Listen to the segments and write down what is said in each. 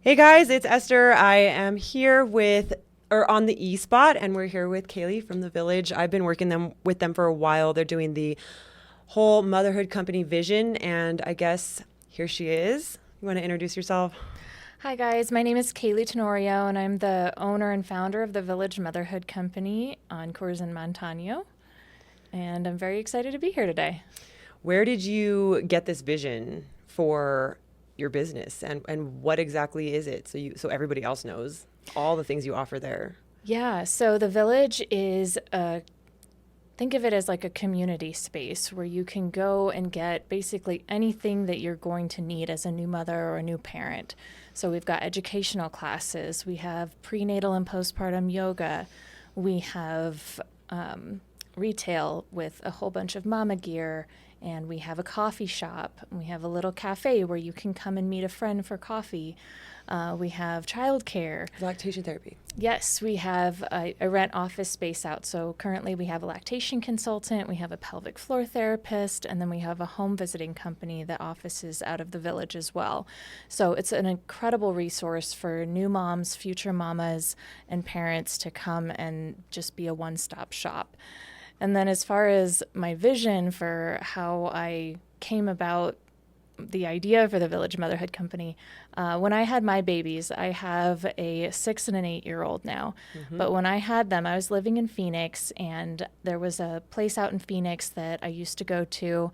Hey guys, it's Esther. I am here on the E Spot, and we're here with Kalie from the Village. I've been working with them for a while. They're doing the whole Motherhood Company vision, and I guess here she is. You want to introduce yourself? Hi, guys. My name is Kalie Tenorio, and I'm the owner and founder of the Village Motherhood Company on Coors and Montano. And I'm very excited to be here today. Where did you get this vision for your business, and what exactly is it? So everybody else knows all the things you offer there. Yeah, so the Village is think of it as like a community space where you can go and get basically anything that you're going to need as a new mother or a new parent. So we've got educational classes, we have prenatal and postpartum yoga, we have retail with a whole bunch of mama gear, and we have a coffee shop, and we have a little cafe where you can come and meet a friend for coffee. We have childcare. Lactation therapy. Yes, we have a rent office space out. So currently we have a lactation consultant, we have a pelvic floor therapist, and then we have a home visiting company that offices out of the Village as well. So it's an incredible resource for new moms, future mamas, and parents to come and just be a one-stop shop. And then as far as my vision for how I came about the idea for the Village Motherhood Company, when I had my babies, I have a 6 and an 8-year-old now. Mm-hmm. But when I had them, I was living in Phoenix, and there was a place out in Phoenix that I used to go to,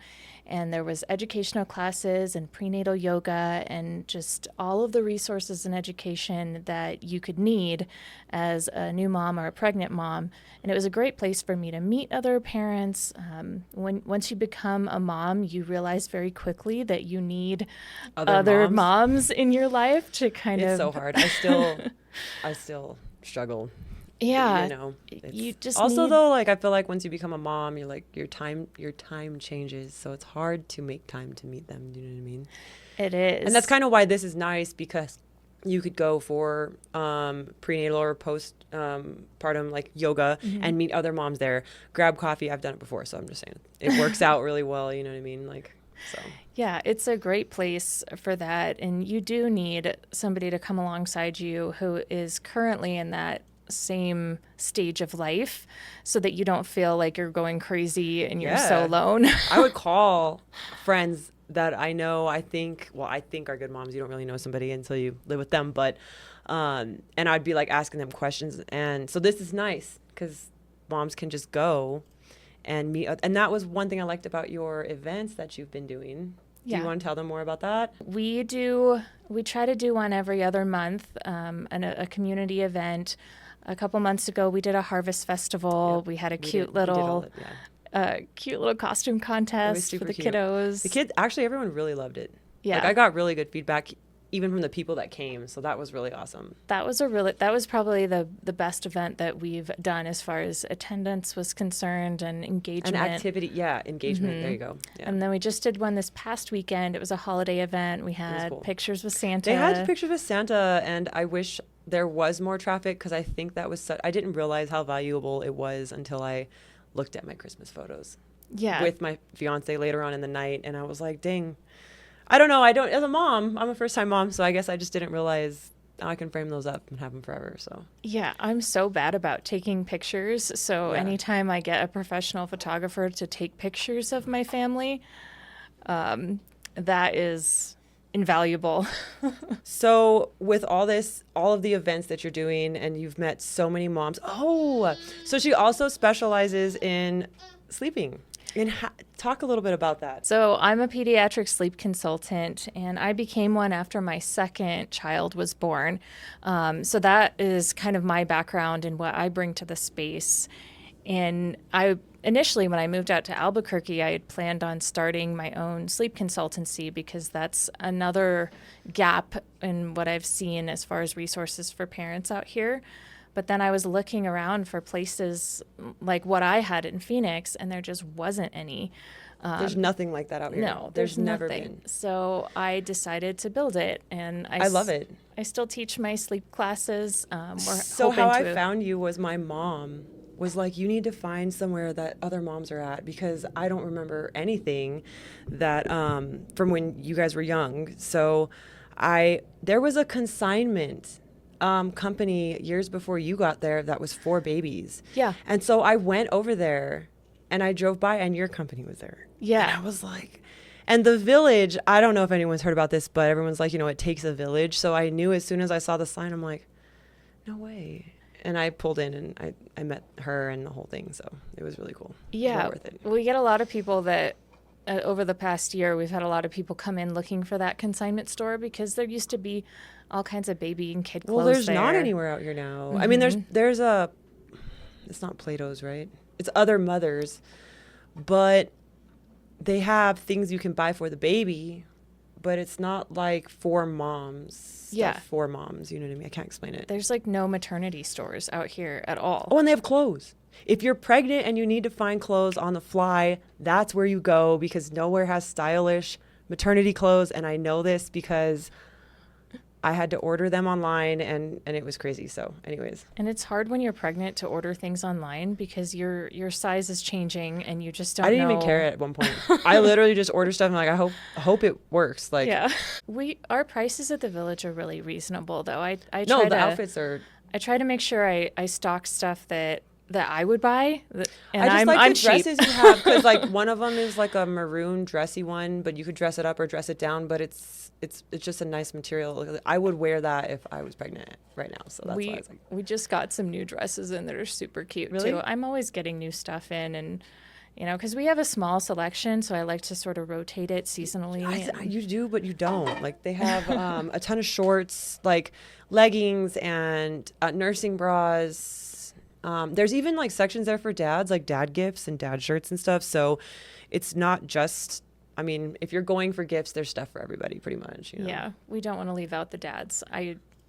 and there was educational classes and prenatal yoga and just all of the resources and education that you could need as a new mom or a pregnant mom. And it was a great place for me to meet other parents. Once you become a mom, you realize very quickly that you need other moms in your life to kind of. It's so hard. I still struggle. Yeah. You know, you just also need... though, like I feel like once you become a mom, you're like your time changes, so it's hard to make time to meet them. Do you know what I mean? It is. And that's kind of why this is nice, because you could go for prenatal or postpartum like yoga, mm-hmm. and meet other moms there. Grab coffee. I've done it before, so I'm just saying it works out really well. You know what I mean? Like, so. Yeah, it's a great place for that. And you do need somebody to come alongside you who is currently in that same stage of life, so that you don't feel like you're going crazy and you're so alone. I would call friends that I know, I think are good moms. You don't really know somebody until you live with them. But, and I'd be like asking them questions. And so this is nice because moms can just go and meet. And that was one thing I liked about your events that you've been doing. Do you want to tell them more about that? We try to do one every other month, a community event. A couple months ago, we did a harvest festival. Yep. We had a cute little costume contest for the kiddos. The kids, actually, everyone really loved it. Yeah. Like, I got really good feedback, even from the people that came. So that was really awesome. That was probably the best event that we've done as far as attendance was concerned and engagement. And activity, engagement. Mm-hmm. There you go. Yeah. And then we just did one this past weekend. It was a holiday event. We had pictures with Santa. They had pictures with Santa, and I wish there was more traffic, because I think that was I didn't realize how valuable it was until I looked at my Christmas photos. Yeah. With my fiance later on in the night, and I was like, dang. I don't know. As a mom, I'm a first-time mom, so I guess I just didn't realize I can frame those up and have them forever. So yeah, I'm so bad about taking pictures. So anytime I get a professional photographer to take pictures of my family, that is invaluable. So with all of the events that you're doing, and you've met so many moms. Oh, so she also specializes in sleeping. And talk a little bit about that. So I'm a pediatric sleep consultant, and I became one after my second child was born. So that is kind of my background and what I bring to the space. And initially, when I moved out to Albuquerque, I had planned on starting my own sleep consultancy, because that's another gap in what I've seen as far as resources for parents out here. But then I was looking around for places like what I had in Phoenix, and there just wasn't any. There's nothing like that out here. No, there's never been. So I decided to build it, and I love it. I still teach my sleep classes. So how I found you was my mom was like, you need to find somewhere that other moms are at, because I don't remember anything that from when you guys were young. So There was a consignment company years before you got there that was for babies. Yeah. And so I went over there and I drove by and your company was there. Yeah. And I was like, and the village, I don't know if anyone's heard about this, but everyone's like, it takes a village. So I knew as soon as I saw the sign, I'm like, no way. And I pulled in and I met her and the whole thing. So it was really cool. Yeah. Well worth it. We get a lot of people that over the past year, we've had a lot of people come in looking for that consignment store because there used to be all kinds of baby and kid clothes. Well, there's there. not anywhere out here now. I mean, there's it's not Plato's, right? It's Other Mothers, but they have things you can buy for the baby, but it's not like for moms. Yeah. For moms, you know what I mean? I can't explain it. There's like no maternity stores out here at all. Oh, and they have clothes. If you're pregnant and you need to find clothes on the fly, that's where you go because nowhere has stylish maternity clothes. And I know this because I had to order them online and it was crazy. So anyways. And it's hard when you're pregnant to order things online because your size is changing and you just don't know. I didn't even care at one point. I literally just ordered stuff and like, I hope it works. Like, yeah. Our prices at the village are really reasonable though. Outfits are. I try to make sure I stock stuff that I would buy. And I just like I'm the dresses you have because like one of them is like a maroon dressy one, but you could dress it up or dress it down. But it's just a nice material. I would wear that if I was pregnant right now. So that's why I was like, we just got some new dresses in that are super cute too. I'm always getting new stuff in, and because we have a small selection, so I like to sort of rotate it seasonally. You do, but you don't. Like they have a ton of shorts, like leggings and nursing bras. There's even like sections there for dads, like dad gifts and dad shirts and stuff. So it's not just, I mean, if you're going for gifts, there's stuff for everybody pretty much. Yeah, we don't want to leave out the dads.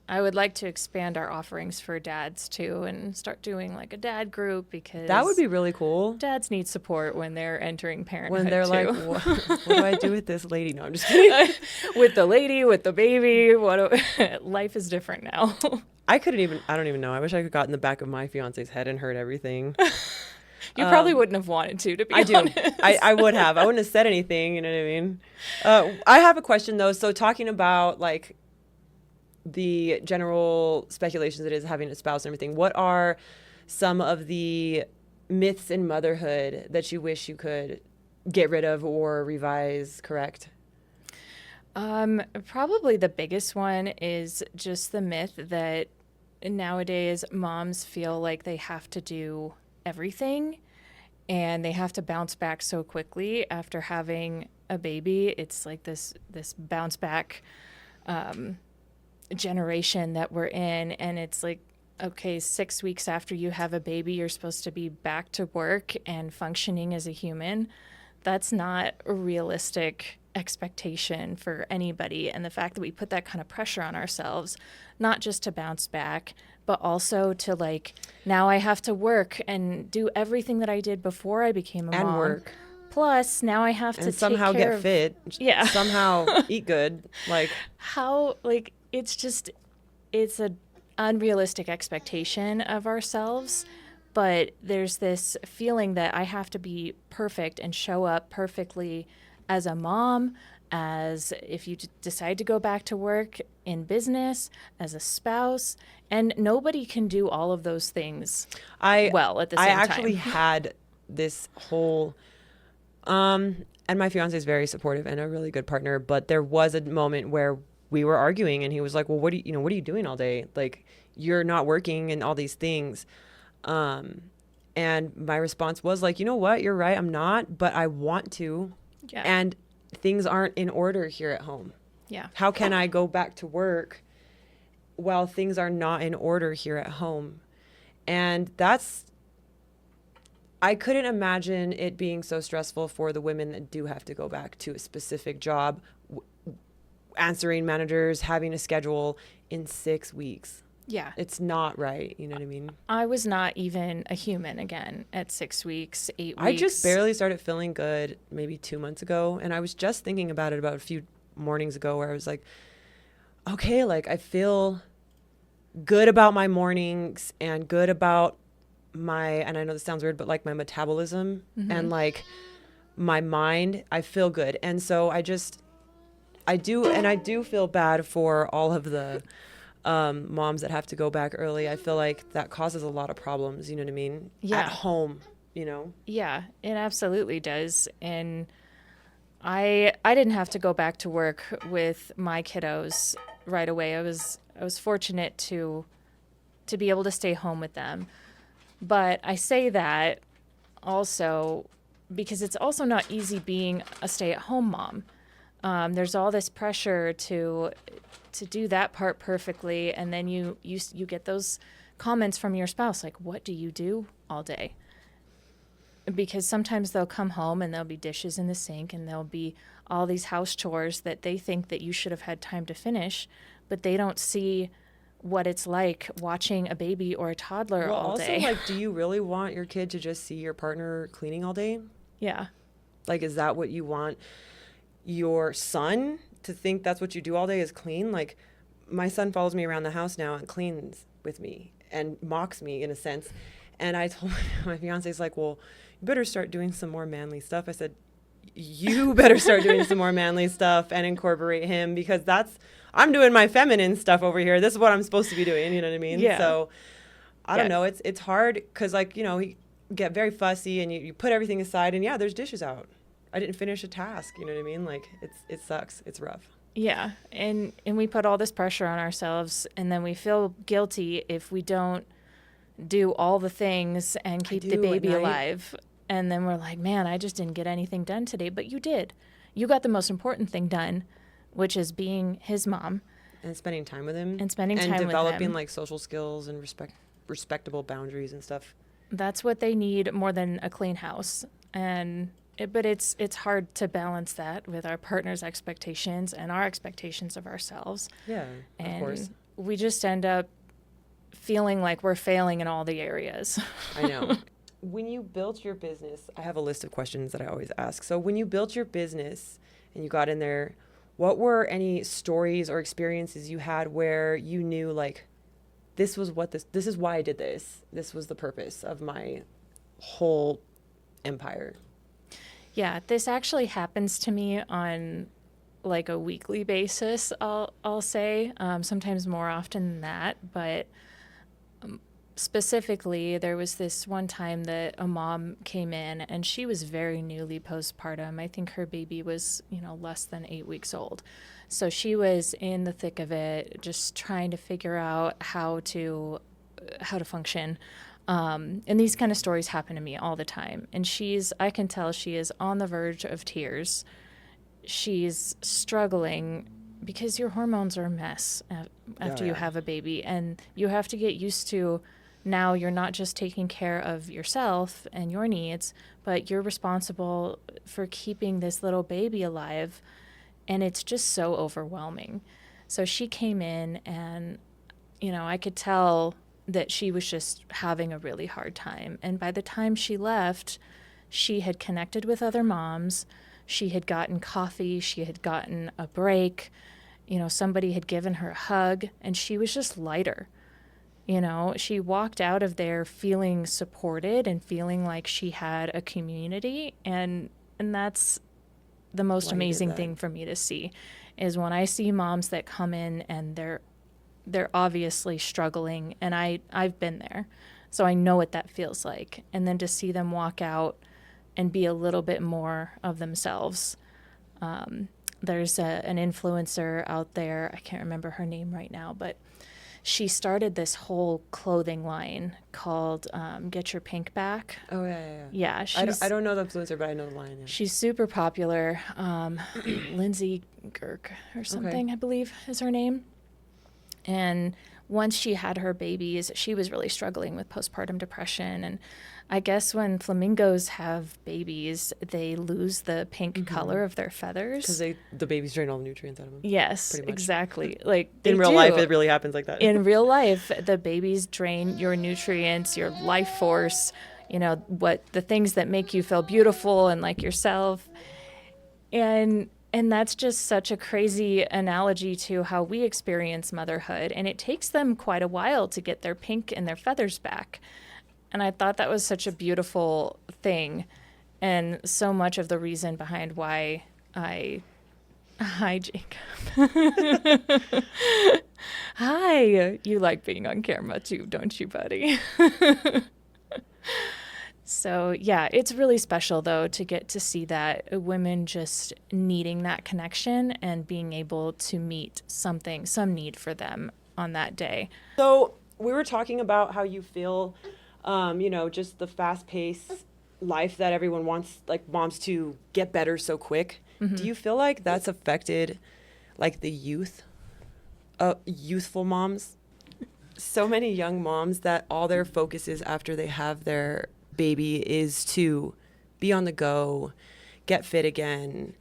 I would like to expand our offerings for dads too and start doing like a dad group because that would be really cool. Dads need support when they're entering parenthood. When they're too. like, what do I do with this lady? No, I'm just kidding. With the lady, with the baby, life is different now. I don't even know. I wish I could got in the back of my fiance's head and heard everything. You probably wouldn't have wanted to be honest. I would have. I wouldn't have said anything, you know what I mean? I have a question though. So talking about like the general speculations it is having a spouse and everything, what are some of the myths in motherhood that you wish you could get rid of or revise, correct? Probably the biggest one is just the myth that nowadays moms feel like they have to do everything and they have to bounce back so quickly after having a baby. It's like this bounce back generation that we're in, and it's like, okay, 6 weeks after you have a baby, you're supposed to be back to work and functioning as a human. That's not a realistic expectation for anybody. And the fact that we put that kind of pressure on ourselves, not just to bounce back, but also to like, now I have to work and do everything that I did before I became a mom. And work. Plus, now I have to somehow take care get fit. Yeah. Somehow eat good. Like how, like, it's an unrealistic expectation of ourselves. But there's this feeling that I have to be perfect and show up perfectly as a mom, as if you decide to go back to work, in business, as a spouse, and nobody can do all of those things well at the same time. I actually had this whole, and my fiance is very supportive and a really good partner, but there was a moment where we were arguing and he was like, well, what are you doing all day? Like, you're not working and all these things. And my response was like, you know what? You're right. I'm not, but I want to. Yeah. And things aren't in order here at home. Yeah. How can I go back to work while things are not in order here at home? And I couldn't imagine it being so stressful for the women that do have to go back to a specific job, answering managers, having a schedule in 6 weeks. Yeah. It's not right. You know what I mean? I was not even a human again at 6 weeks, 8 weeks. I just barely started feeling good maybe 2 months ago. And I was just thinking about it about a few mornings ago where I was like, okay, like I feel good about my mornings and good about and I know this sounds weird, but like my metabolism and like my mind, I feel good. And so I do, and I do feel bad for all of the moms that have to go back early. I feel like that causes a lot of problems, you know what I mean? At Yeah. home, you know? Yeah, it absolutely does. And I didn't have to go back to work with my kiddos right away. I was fortunate to be able to stay home with them. But I say that also because it's also not easy being a stay-at-home mom. There's all this pressure to do that part perfectly, and then you get those comments from your spouse like, "What do you do all day?" Because sometimes they'll come home and there'll be dishes in the sink and there'll be all these house chores that they think that you should have had time to finish, but they don't see what it's like watching a baby or a toddler Well, all also, day. like, do you really want your kid to just see your partner cleaning all day? Yeah. Like, is that what you want your son to think that's what you do all day is clean? Like, my son follows me around the house now and cleans with me and mocks me in a sense. And I told my fiance's like, well, you better start doing some more manly stuff. I said, you better start doing some more manly stuff and incorporate him because I'm doing my feminine stuff over here. This is what I'm supposed to be doing. You know what I mean? Yeah. So I Yeah. don't know. It's hard because, like, you know, you get very fussy and you put everything aside and yeah, there's dishes out. I didn't finish a task. You know what I mean? Like it sucks. It's rough. Yeah. And we put all this pressure on ourselves, and then we feel guilty if we don't do all the things and keep the do at baby night. alive. And then we're like, man, I just didn't get anything done today. But you did. You got the most important thing done, which is being his mom. And spending time with him. And spending time with And developing him. like social skills and respectable boundaries and stuff. That's what they need more than a clean house. But it's hard to balance that with our partner's expectations and our expectations of ourselves. Yeah, And of course. we just end up feeling like we're failing in all the areas. I know. When you built your business, I have a list of questions that I always ask. So when you built your business and you got in there, what were any stories or experiences you had where you knew like, this is why I did this. This was the purpose of my whole empire. Yeah, this actually happens to me on like a weekly basis, I'll say, sometimes more often than that. But specifically, there was this one time that a mom came in and she was very newly postpartum. I think her baby was, less than 8 weeks old. So she was in the thick of it, just trying to figure out how to function. And these kind of stories happen to me all the time. And I can tell she is on the verge of tears. She's struggling because your hormones are a mess after you have a baby. And you have to get used to now you're not just taking care of yourself and your needs, but you're responsible for keeping this little baby alive. And it's just so overwhelming. So she came in and, I could tell that she was just having a really hard time. And by the time she left, she had connected with other moms. She had gotten coffee. She had gotten a break. Somebody had given her a hug, and she was just lighter. She walked out of there feeling supported and feeling like she had a community. And that's the most amazing thing for me to see is when I see moms that come in and they're obviously struggling, and I've been there, so I know what that feels like. And then to see them walk out and be a little bit more of themselves. There's an influencer out there, I can't remember her name right now, but she started this whole clothing line called Get Your Pink Back. Oh, yeah. Yeah, I don't know the influencer, but I know the line. Yeah. She's super popular. Lindsay Girk or something, I believe is her name. And once she had her babies, she was really struggling with postpartum depression. And I guess when flamingos have babies, they lose the pink color of their feathers. Because the babies drain all the nutrients out of them. Yes, exactly. Like in real life, it really happens like that. In real life, the babies drain your nutrients, your life force, the things that make you feel beautiful and like yourself. And that's just such a crazy analogy to how we experience motherhood. And it takes them quite a while to get their pink and their feathers back. And I thought that was such a beautiful thing, and so much of the reason behind why I Hi, Jacob. Hi. You like being on camera too, don't you, buddy? So, yeah, it's really special, though, to get to see that women just needing that connection and being able to meet some need for them on that day. So we were talking about how you feel, just the fast-paced life that everyone wants, like moms to get better so quick. Mm-hmm. Do you feel like that's affected, like the youthful moms? So many young moms that all their focus is after they have their baby is to be on the go, get fit again,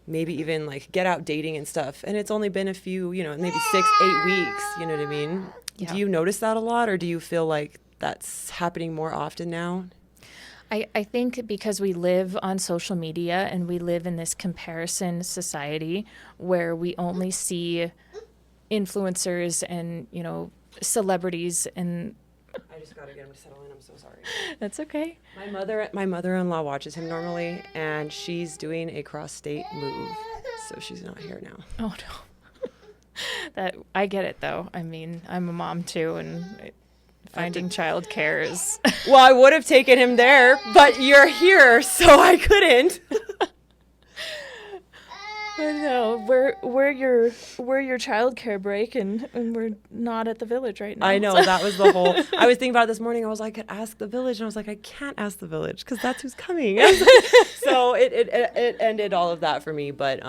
maybe even like get out dating and stuff. And it's only been a few, maybe 6-8 weeks, you know what I mean? Yeah. Do you notice that a lot, or do you feel like that's happening more often now? I think because we live on social media and we live in this comparison society where we only see influencers and, celebrities, and I just gotta get him to settle in. I'm so sorry. that's okay. My mother-in-law watches him normally, and she's doing a cross-state move, so she's not here now. Oh no. That I get it though. I mean, I'm a mom too, and finding childcare is Well, I would have taken him there, but you're here, so I couldn't. I know. We're your childcare break, and we're not at the village right now. I know, that was the whole. I was thinking about it this morning. I was like, I could ask the village, and I was like, I can't ask the village because that's who's coming. So it ended all of that for me. But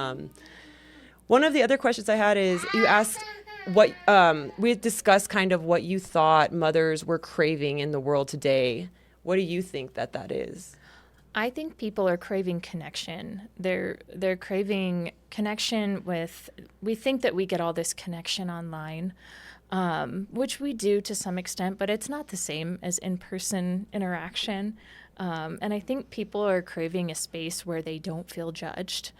one of the other questions I had is, you asked what we had discussed kind of what you thought mothers were craving in the world today. What do you think that is? I think people are craving connection. They're craving connection with. We think that we get all this connection online, which we do to some extent, but it's not the same as in-person interaction. And I think people are craving a space where they don't feel judged,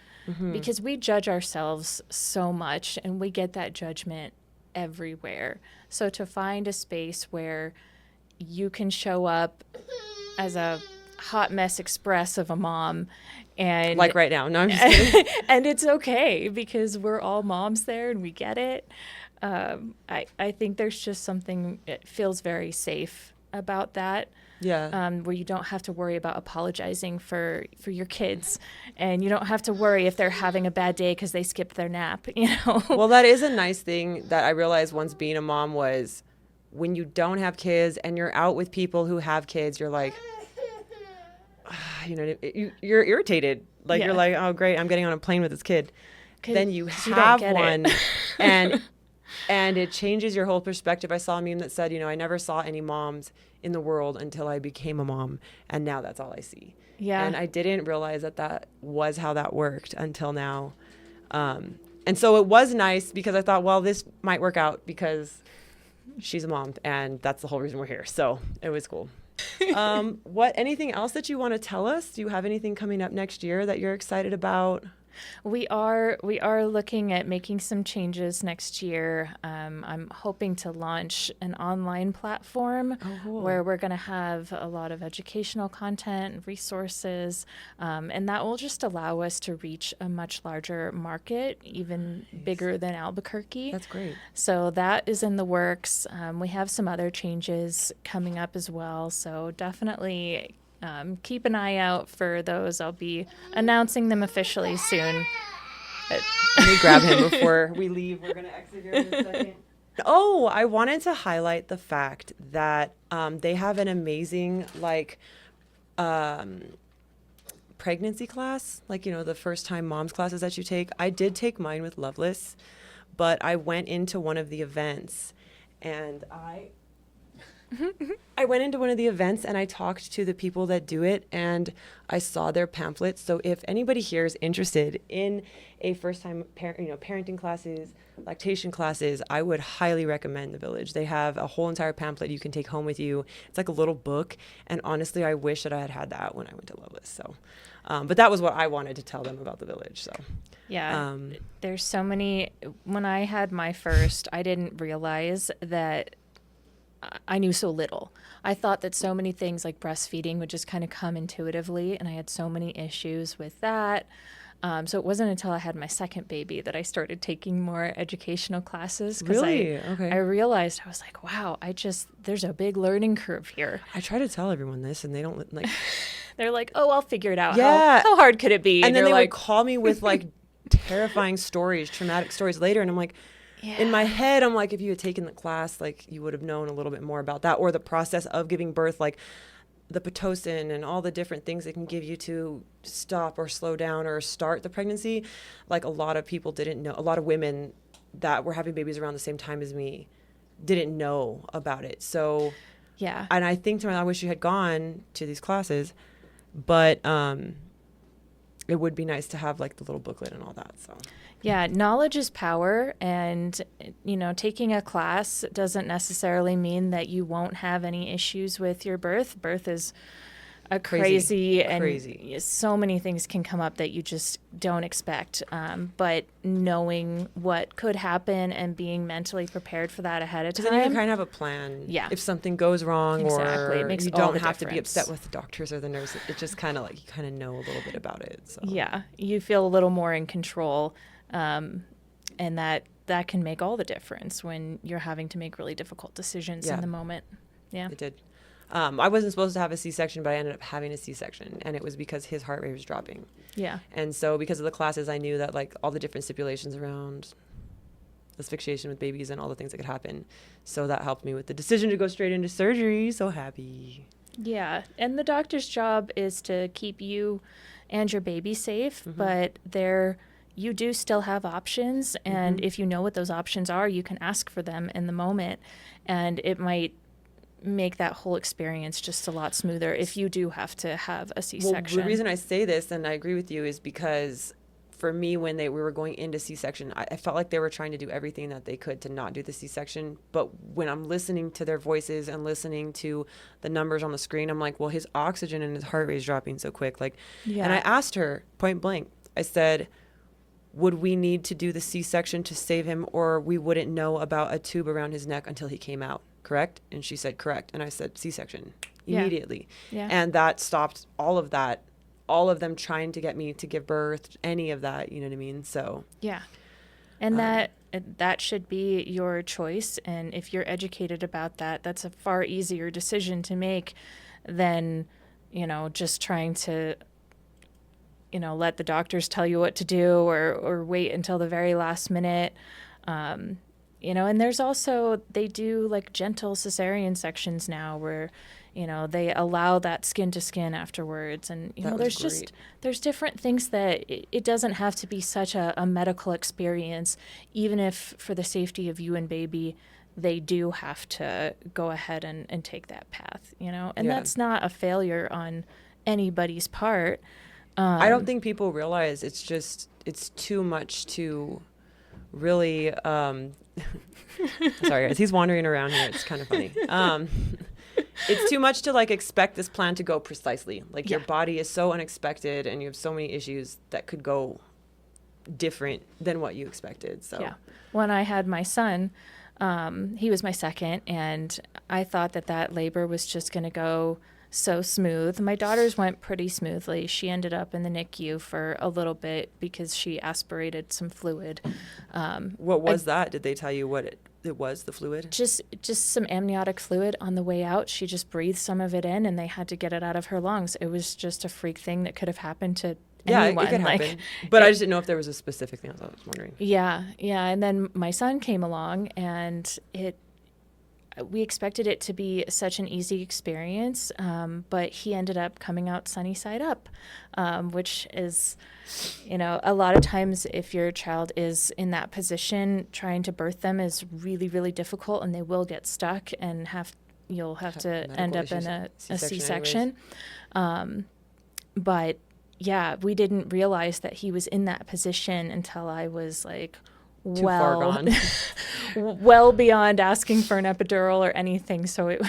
because we judge ourselves so much, and we get that judgment everywhere. So to find a space where you can show up as a hot mess express of a mom, and Like right now. No, I'm just kidding. and it's okay because we're all moms there and we get it. I think there's just something, it feels very safe about that. Yeah. Where you don't have to worry about apologizing for your kids, and you don't have to worry if they're having a bad day because they skipped their nap, Well, that is a nice thing that I realized once being a mom was, when you don't have kids and you're out with people who have kids, you're like, you're irritated. Like, Yeah. you're like, oh, great, I'm getting on a plane with this kid. Then you 'cause you don't have get it. one, and it changes your whole perspective. I saw a meme that said, I never saw any moms in the world until I became a mom, and now that's all I see. Yeah. And I didn't realize that was how that worked until now. And so it was nice because I thought, well, this might work out because she's a mom, and that's the whole reason we're here. So it was cool. Anything else that you want to tell us? Do you have anything coming up next year that you're excited about? We are looking at making some changes next year. I'm hoping to launch an online platform where we're going to have a lot of educational content and resources, and that will just allow us to reach a much larger market, even bigger than Albuquerque. That's great. So that is in the works. We have some other changes coming up as well, so definitely keep an eye out for those. I'll be announcing them officially soon. Let me grab him before we leave. We're going to exit here in a second. Oh, I wanted to highlight the fact that they have an amazing, pregnancy class, the first time moms classes that you take. I did take mine with Loveless, but I went into one of the events, and I went into one of the events and I talked to the people that do it, and I saw their pamphlets. So if anybody here is interested in a first-time parenting classes, lactation classes, I would highly recommend the Village. They have a whole entire pamphlet you can take home with you. It's like a little book, and honestly, I wish that I had had that when I went to Loveless. So, but that was what I wanted to tell them about the Village. So. Yeah, there's so many. When I had my first, I didn't realize that I knew so little. I thought that so many things like breastfeeding would just kind of come intuitively, and I had so many issues with that. So it wasn't until I had my second baby that I started taking more educational classes. Really? Okay. I realized, I was like, wow, there's a big learning curve here. I try to tell everyone this, and they don't like. They're like, oh, I'll figure it out. Yeah. How hard could it be? And then you're they like, would call me with like terrifying stories, traumatic stories later, and I'm like, in my head, I'm like, if you had taken the class, like you would have known a little bit more about that, or the process of giving birth, like the Pitocin and all the different things it can give you to stop or slow down or start the pregnancy. Like a lot of people didn't know, a lot of women that were having babies around the same time as me didn't know about it. So, yeah. and I think to myself, I wish you had gone to these classes, but it would be nice to have like the little booklet and all that. So yeah, knowledge is power, and taking a class doesn't necessarily mean that you won't have any issues with your birth. Birth is a crazy. And so many things can come up that you just don't expect. But knowing what could happen and being mentally prepared for that ahead of time. Then you can kind of have a plan. Yeah. If something goes wrong, exactly. or It makes you all don't the have to be difference. upset with the doctors or the nurse. It just kind of like you kind of know a little bit about it. So yeah, you feel a little more in control, and that can make all the difference when you're having to make really difficult decisions in the moment. Yeah, it did. I wasn't supposed to have a C-section, but I ended up having a C-section, and it was because his heart rate was dropping. Yeah. And so because of the classes, I knew that like all the different stipulations around asphyxiation with babies and all the things that could happen. So that helped me with the decision to go straight into surgery. So happy. Yeah. And the doctor's job is to keep you and your baby safe, but you do still have options. And if you know what those options are, you can ask for them in the moment. And it might make that whole experience just a lot smoother if you do have to have a C-section. Well, the reason I say this, and I agree with you, is because for me, when we were going into C-section, I felt like they were trying to do everything that they could to not do the C-section. But when I'm listening to their voices and listening to the numbers on the screen, I'm like, well, his oxygen and his heart rate is dropping so quick. Like, and I asked her point blank, I said, would we need to do the C-section to save him, or we wouldn't know about a tube around his neck until he came out? Correct? And she said, correct. And I said, C-section immediately. Yeah. And that stopped all of that, all of them trying to get me to give birth, any of that, you know what I mean? So, yeah. And that should be your choice. And if you're educated about that, that's a far easier decision to make than, just trying to, let the doctors tell you what to do or wait until the very last minute. And there's also, they do like gentle cesarean sections now where, they allow that skin to skin afterwards. And, there's different things that it doesn't have to be such a medical experience, even if for the safety of you and baby, they do have to go ahead and take that path, and that's not a failure on anybody's part. I don't think people realize it's too much to really, sorry guys, he's wandering around here. It's kind of funny. It's too much to like expect this plan to go precisely. Like your body is so unexpected and you have so many issues that could go different than what you expected. So when I had my son, he was my second, and I thought that labor was just going to go so smooth. My daughter's went pretty smoothly. She ended up in the NICU for a little bit because she aspirated some fluid. What was that? Did they tell you what it was, the fluid? Just some amniotic fluid on the way out. She just breathed some of it in, and they had to get it out of her lungs. It was just a freak thing that could have happened to anyone. It could happen. But I just didn't know if there was a specific thing. I was wondering. Yeah. And then my son came along, and we expected it to be such an easy experience, but he ended up coming out sunny side up, which is, a lot of times if your child is in that position, trying to birth them is really, really difficult, and they will get stuck and you'll have to end up in a C-section. But yeah, we didn't realize that he was in that position until I was like, too far gone. well beyond asking for an epidural or anything. So it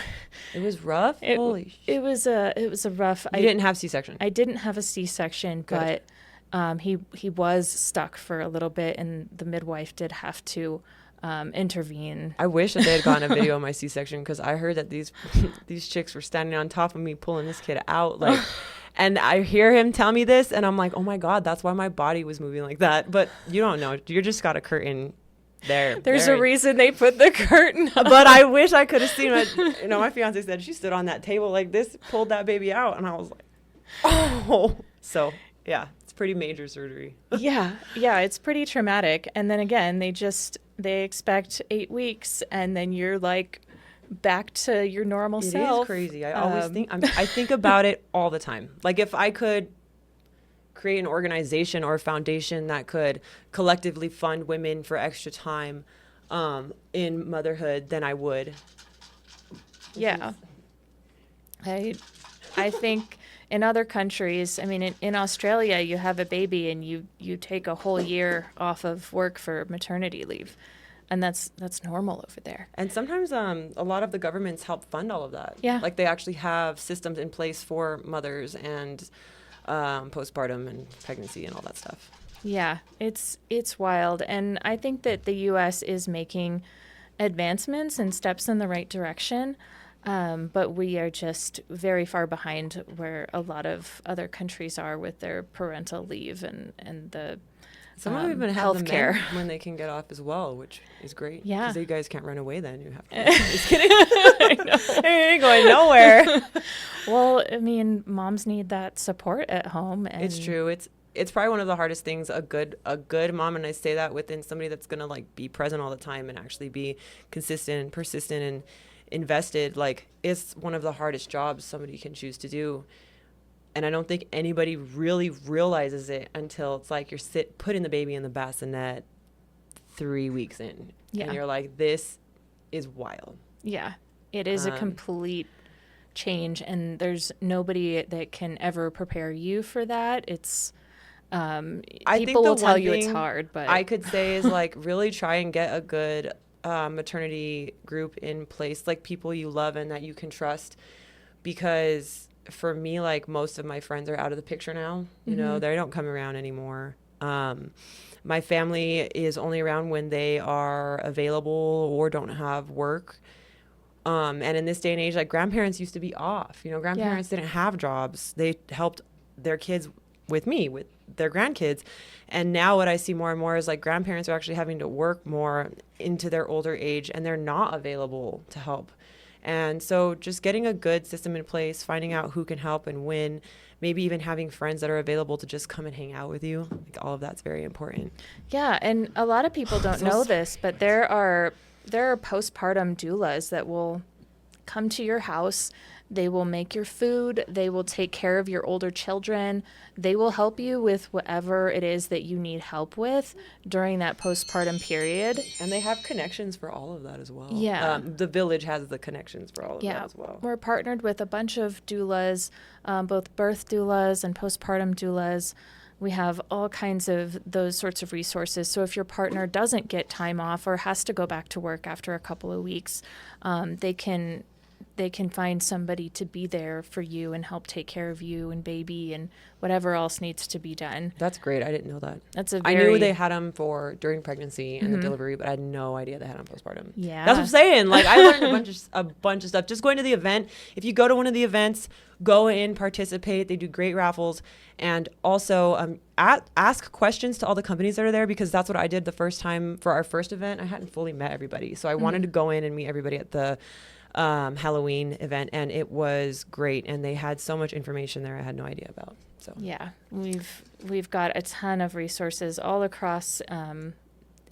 was rough. Holy shit. It was a rough. You didn't have C-section. I didn't have a C-section, Good. but he was stuck for a little bit, and the midwife did have to intervene. I wish that they had gotten a video of my C-section, because I heard that these chicks were standing on top of me pulling this kid out, like, And I hear him tell me this, and I'm like, oh my God, that's why my body was moving like that. But you don't know. You're just got a curtain there. There's a reason they put the curtain up. But I wish I could have seen it. You know, my fiance said she stood on that table like this, pulled that baby out, and I was like, oh. So, yeah, it's pretty major surgery. Yeah, it's pretty traumatic. And then again, they expect 8 weeks, and then you're like back to your normal self. It is crazy. I always I think about it all the time. Like, if I could create an organization or a foundation that could collectively fund women for extra time in motherhood, then I would. Yeah. I think in other countries, I mean, in Australia, you have a baby and you take a whole year off of work for maternity leave. And that's normal over there. And sometimes a lot of the governments help fund all of that. Yeah. Like, they actually have systems in place for mothers and postpartum and pregnancy and all that stuff. Yeah, it's wild. And I think that the U.S. is making advancements and steps in the right direction. But we are just very far behind where a lot of other countries are with their parental leave and the Some of them even have the healthcare men when they can get off as well, which is great. Yeah. Because you guys can't run away then. You have to. Just kidding. I know. You ain't going nowhere. Well, I mean, moms need that support at home. And It's true. It's probably one of the hardest things a good mom, and I say that within somebody that's gonna like be present all the time and actually be consistent and persistent and invested. Like, it's one of the hardest jobs somebody can choose to do. And I don't think anybody really realizes it until it's like you're putting the baby in the bassinet 3 weeks in. Yeah. And you're like, this is wild. Yeah, it is a complete change, and there's nobody that can ever prepare you for that. It's people will tell you it's hard, but I could say is like really try and get a good maternity group in place, like people you love and that you can trust, because for me, like, most of my friends are out of the picture now. You know, they don't come around anymore. My family is only around when they are available or don't have work. And in this day and age, like, grandparents used to be off. You know, grandparents didn't have jobs. They helped their kids with their grandkids. And now what I see more and more is like grandparents are actually having to work more into their older age, and they're not available to help. And so just getting a good system in place, finding out who can help and when, maybe even having friends that are available to just come and hang out with you. Like, all of that's very important. Yeah, and a lot of people don't know this, but there are postpartum doulas that will come to your house. They will make your food. They will take care of your older children. They will help you with whatever it is that you need help with during that postpartum period. And they have connections for all of that as well. Yeah. The village has the connections for all of that as well. We're partnered with a bunch of doulas, both birth doulas and postpartum doulas. We have all kinds of those sorts of resources. So if your partner doesn't get time off or has to go back to work after a couple of weeks, they can find somebody to be there for you and help take care of you and baby and whatever else needs to be done. That's great. I didn't know that. I knew they had them for during pregnancy and the delivery, but I had no idea they had them postpartum. Yeah. That's what I'm saying. Like, I learned a bunch of stuff just going to the event. If you go to one of the events, go in, participate. They do great raffles. And also ask questions to all the companies that are there, because that's what I did the first time for our first event. I hadn't fully met everybody. So I wanted to go in and meet everybody at the Halloween event, and it was great, and they had so much information there I had no idea about. So yeah, we've got a ton of resources all across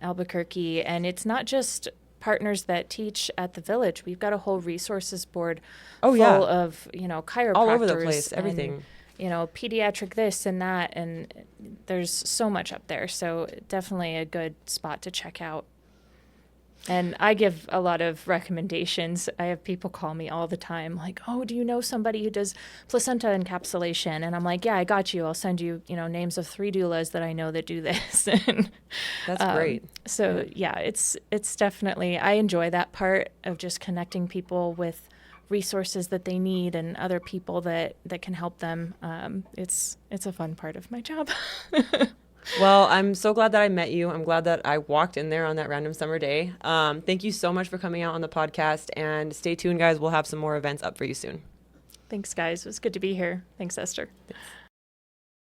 Albuquerque, and it's not just partners that teach at the village. We've got a whole resources board full of chiropractors all over the place, everything. And, pediatric this and that, and there's so much up there. So definitely a good spot to check out. And I give a lot of recommendations. I have people call me all the time like, oh, do you know somebody who does placenta encapsulation? And I'm like, yeah, I got you. I'll send you, names of 3 doulas that I know that do this. That's great. So yeah, it's definitely, I enjoy that part of just connecting people with resources that they need and other people that can help them. It's a fun part of my job. Well, I'm so glad that I met you. I'm glad that I walked in there on that random summer day. Thank you so much for coming out on the podcast, and stay tuned, guys. We'll have some more events up for you soon. Thanks, guys. It was good to be here. Thanks, Esther. Thanks.